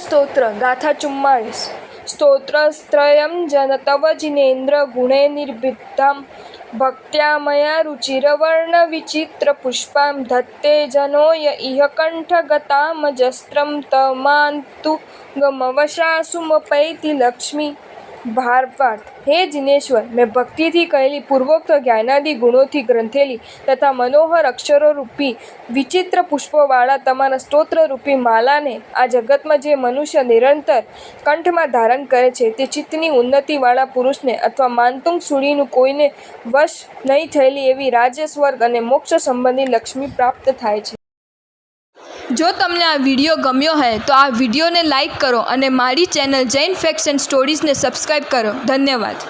સ્તોત્ર ગાથા 44 સ્તોત્રસ્ત્રયં જન તવ જિનેન્દ્ર ગુણે નિર્ભિતામ ભક્ત્યા મયા રુચિરવર્ણ વિચિત્ર પુષ્પામ ધત્તે જનોય ઇહ કંઠગતામજસ્ત્રમ તમાંતુ ગમવશા સુમપૈતિ લક્ષ્મી। ભાવાર્થ, હે જિનેશ્વર, મેં ભક્તિથી કહેલી પૂર્વોક્ત જ્ઞાનાદિ ગુણોથી ગ્રંથેલી તથા મનોહર અક્ષરોરૂપી વિચિત્ર પુષ્પોવાળા તમારા સ્તોત્રરૂપી માલાને આ જગતમાં જે મનુષ્ય નિરંતર કંઠમાં ધારણ કરે છે તે ચિત્તની ઉન્નતિવાળા પુરુષને અથવા માનતુંગ સુડીનું કોઈને વશ નહીં થયેલી એવી રાજ્ય, સ્વર્ગ અને મોક્ષ સંબંધી લક્ષ્મી પ્રાપ્ત થાય છે। જો તમને આ વિડીયો ગમ્યો હોય તો આ વિડીયોને લાઈક કરો અને મારી ચેનલ જૈન ફેક્ટ્સ એન્ડ સ્ટોરીઝને સબસ્ક્રાઈબ કરો। ધન્યવાદ।